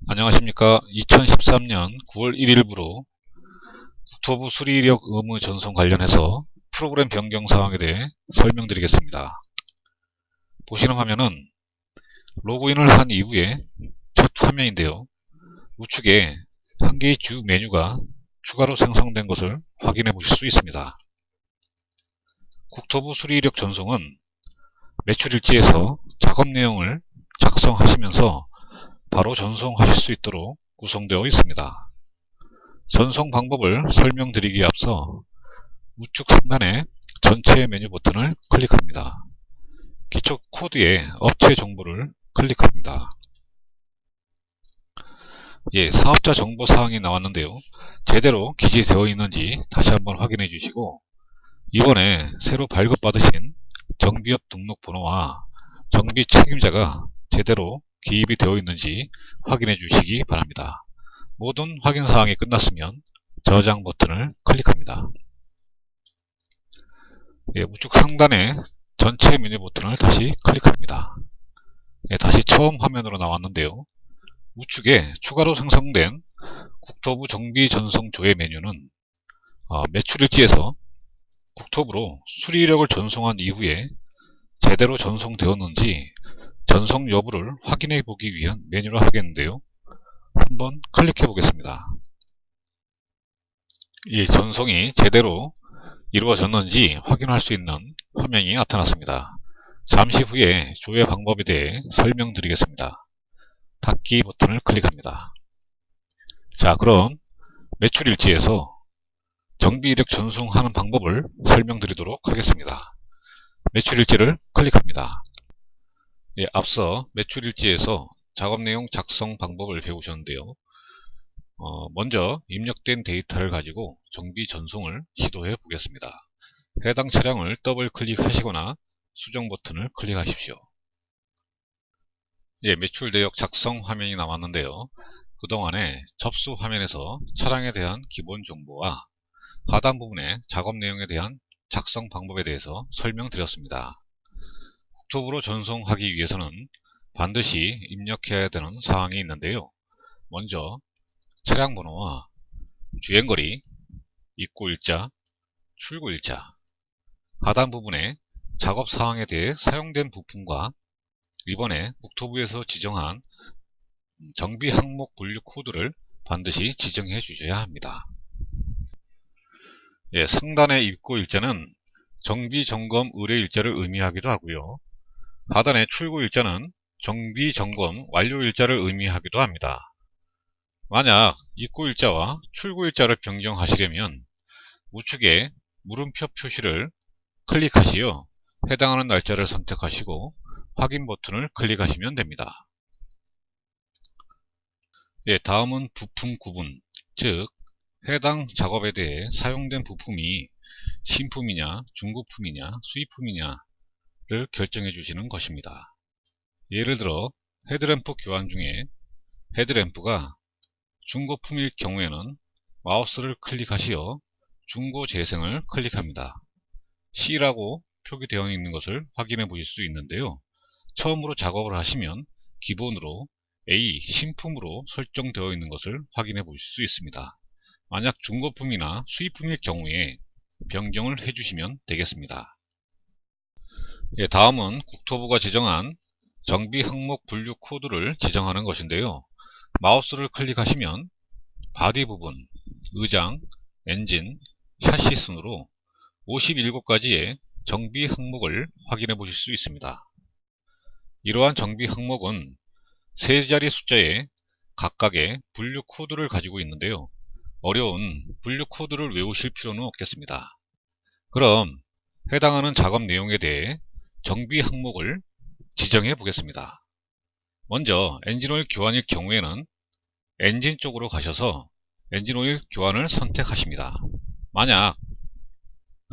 안녕하십니까. 2013년 9월 1일부로 국토부 수리이력 의무 전송 관련해서 프로그램 변경 사항에 대해 설명드리겠습니다. 보시는 화면은 로그인을 한 이후에 첫 화면인데요. 우측에 한 개의 주 메뉴가 추가로 생성된 것을 확인해 보실 수 있습니다. 국토부 수리이력 전송은 매출일지에서 작업 내용을 작성하시면서 바로 전송하실 수 있도록 구성되어 있습니다. 전송 방법을 설명드리기에 앞서 우측 상단에 전체 메뉴 버튼을 클릭합니다. 기초 코드의 업체 정보를 클릭합니다. 사업자 정보 사항이 나왔는데요. 제대로 기재되어 있는지 다시 한번 확인해 주시고, 이번에 새로 발급받으신 정비업 등록번호와 정비 책임자가 제대로 기입이 되어 있는지 확인해 주시기 바랍니다. 모든 확인 사항이 끝났으면 저장 버튼을 클릭합니다. 우측 상단에 전체 메뉴 버튼을 다시 클릭합니다. 다시 처음 화면으로 나왔는데요. 우측에 추가로 생성된 국토부 정비 전송 조회 메뉴는 매출일지에서 국토부로 수리이력을 전송한 이후에 제대로 전송되었는지 전송 여부를 확인해 보기 위한 메뉴로 하겠는데요. 한번 클릭해 보겠습니다. 이 전송이 제대로 이루어졌는지 확인할 수 있는 화면이 나타났습니다. 잠시 후에 조회 방법에 대해 설명드리겠습니다. 닫기 버튼을 클릭합니다. 자, 그럼 매출일지에서 정비이력 전송하는 방법을 설명드리도록 하겠습니다. 매출일지를 클릭합니다. 앞서 매출일지에서 작업내용 작성 방법을 배우셨는데요. 먼저 입력된 데이터를 가지고 정비 전송을 시도해 보겠습니다. 해당 차량을 더블 클릭하시거나 수정 버튼을 클릭하십시오. 매출 내역 작성 화면이 나왔는데요. 그동안에 접수 화면에서 차량에 대한 기본 정보와 하단 부분에 작업 내용에 대한 작성 방법에 대해서 설명드렸습니다. 국토부로 전송하기 위해서는 반드시 입력해야 되는 사항이 있는데요. 먼저 차량 번호와 주행거리, 입고일자, 출고일자, 하단 부분에 작업 사항에 대해 사용된 부품과 이번에 국토부에서 지정한 정비 항목 분류 코드를 반드시 지정해 주셔야 합니다. 상단의 입고일자는 정비 점검 의뢰일자를 의미하기도 하고요. 하단의 출고일자는 정비 점검 완료일자를 의미하기도 합니다. 만약 입고일자와 출고일자를 변경하시려면 우측에 물음표 표시를 클릭하시어 해당하는 날짜를 선택하시고 확인 버튼을 클릭하시면 됩니다. 다음은 부품 구분, 즉 해당 작업에 대해 사용된 부품이 신품이냐, 중고품이냐, 수입품이냐를 결정해 주시는 것입니다. 예를 들어 헤드램프 교환 중에 헤드램프가 중고품일 경우에는 마우스를 클릭하시어 중고 재생을 클릭합니다. C라고 표기되어 있는 것을 확인해 보실 수 있는데요. 처음으로 작업을 하시면 기본으로 A 신품으로 설정되어 있는 것을 확인해 보실 수 있습니다. 만약 중고품이나 수입품일 경우에 변경을 해주시면 되겠습니다. 다음은 국토부가 지정한 정비 항목 분류 코드를 지정하는 것인데요. 마우스를 클릭하시면 바디 부분, 의장, 엔진, 샤시 순으로 57가지의 정비 항목을 확인해 보실 수 있습니다. 이러한 정비 항목은 세 자리 숫자의 각각의 분류 코드를 가지고 있는데요. 어려운 분류 코드를 외우실 필요는 없겠습니다. 그럼 해당하는 작업 내용에 대해 정비 항목을 지정해 보겠습니다. 먼저 엔진오일 교환일 경우에는 엔진 쪽으로 가셔서 엔진오일 교환을 선택하십니다. 만약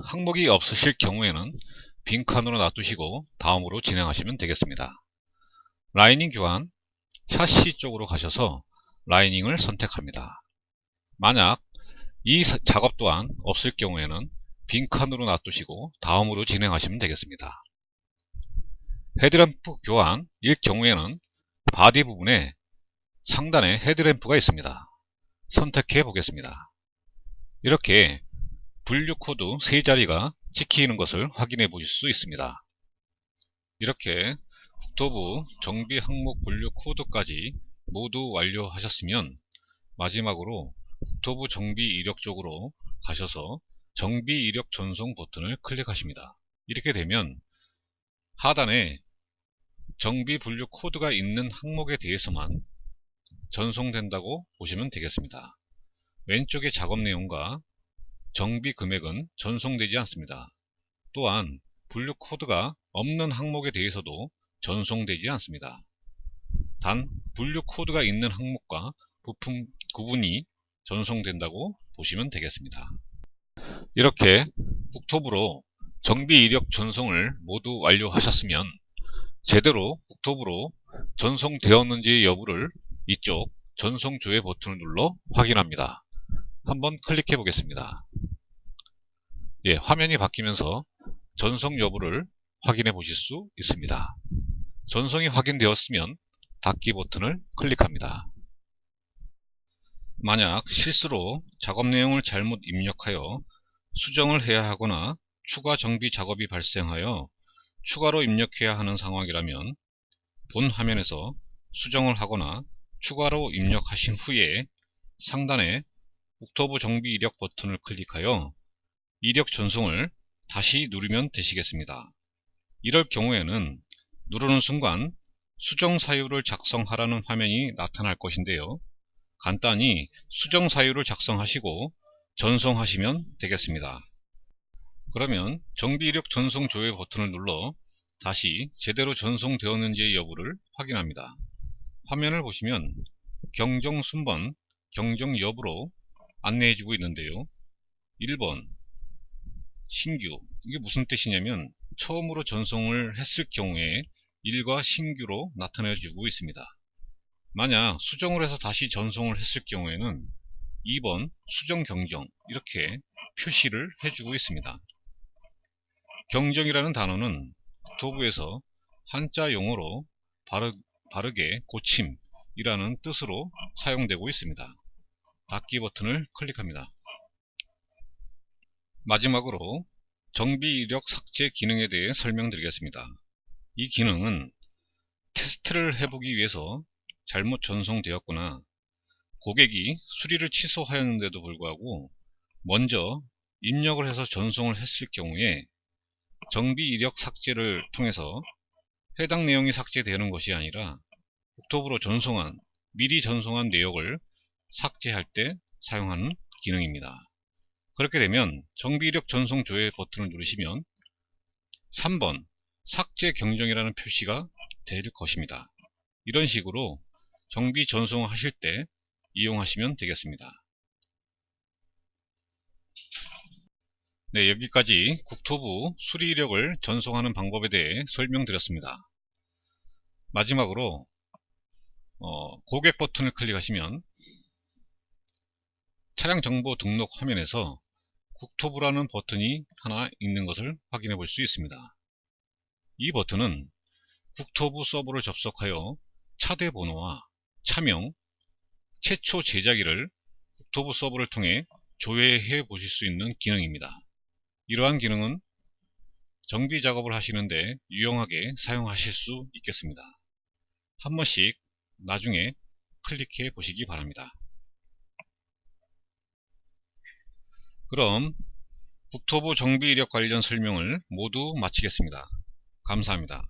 항목이 없으실 경우에는 빈칸으로 놔두시고 다음으로 진행하시면 되겠습니다. 라이닝 교환, 샤시 쪽으로 가셔서 라이닝을 선택합니다. 만약 이 작업 또한 없을 경우에는 빈칸으로 놔두시고 다음으로 진행하시면 되겠습니다. 헤드램프 교환일 경우에는 바디 부분에 상단에 헤드램프가 있습니다. 선택해 보겠습니다. 이렇게 분류 코드 3자리가 찍히는 것을 확인해 보실 수 있습니다. 이렇게 국토부 정비 항목 분류 코드까지 모두 완료하셨으면 마지막으로 국토부 정비 이력 쪽으로 가셔서 정비 이력 전송 버튼을 클릭하십니다. 이렇게 되면 하단에 정비 분류 코드가 있는 항목에 대해서만 전송된다고 보시면 되겠습니다. 왼쪽의 작업 내용과 정비 금액은 전송되지 않습니다. 또한 분류 코드가 없는 항목에 대해서도 전송되지 않습니다. 단 분류 코드가 있는 항목과 부품 구분이 전송된다고 보시면 되겠습니다. 이렇게 국토부로 정비 이력 전송을 모두 완료하셨으면 제대로 국토부로 전송되었는지 여부를 이쪽 전송 조회 버튼을 눌러 확인합니다. 한번 클릭해 보겠습니다. 예, 화면이 바뀌면서 전송 여부를 확인해 보실 수 있습니다. 전송이 확인되었으면 닫기 버튼을 클릭합니다. 만약 실수로 작업 내용을 잘못 입력하여 수정을 해야 하거나 추가 정비 작업이 발생하여 추가로 입력해야 하는 상황이라면 본 화면에서 수정을 하거나 추가로 입력하신 후에 상단에 국토부 정비 이력 버튼을 클릭하여 이력 전송을 다시 누르면 되시겠습니다. 이럴 경우에는 누르는 순간 수정 사유를 작성하라는 화면이 나타날 것인데요. 간단히 수정 사유를 작성하시고 전송하시면 되겠습니다. 그러면 정비 이력 전송 조회 버튼을 눌러 다시 제대로 전송되었는지의 여부를 확인합니다. 화면을 보시면 경정 순번, 경정 여부로 안내해주고 있는데요. 1번 신규, 이게 무슨 뜻이냐면 처음으로 전송을 했을 경우에 1과 신규로 나타내주고 있습니다. 만약 수정을 해서 다시 전송을 했을 경우에는 2번 수정 경정 이렇게 표시를 해주고 있습니다. 경정이라는 단어는 국토부에서 한자 용어로 바르게 고침이라는 뜻으로 사용되고 있습니다. 닫기 버튼을 클릭합니다. 마지막으로 정비 이력 삭제 기능에 대해 설명드리겠습니다. 이 기능은 테스트를 해보기 위해서 잘못 전송되었거나 고객이 수리를 취소하였는데도 불구하고 먼저 입력을 해서 전송을 했을 경우에 정비 이력 삭제를 통해서 해당 내용이 삭제되는 것이 아니라 국토부로 미리 전송한 내역을 삭제할 때 사용하는 기능입니다. 그렇게 되면 정비 이력 전송 조회 버튼을 누르시면 3번 삭제 경정이라는 표시가 될 것입니다. 이런 식으로 정비 전송을 하실 때 이용하시면 되겠습니다. 네, 여기까지 국토부 수리 이력을 전송하는 방법에 대해 설명드렸습니다. 마지막으로 고객 버튼을 클릭하시면 차량 정보 등록 화면에서 국토부라는 버튼이 하나 있는 것을 확인해 볼 수 있습니다. 이 버튼은 국토부 서버를 접속하여 차대 번호와 차명, 최초 제작일을 국토부 서버를 통해 조회해 보실 수 있는 기능입니다. 이러한 기능은 정비 작업을 하시는데 유용하게 사용하실 수 있겠습니다. 한 번씩 나중에 클릭해 보시기 바랍니다. 그럼 국토부 정비 이력 관련 설명을 모두 마치겠습니다. 감사합니다.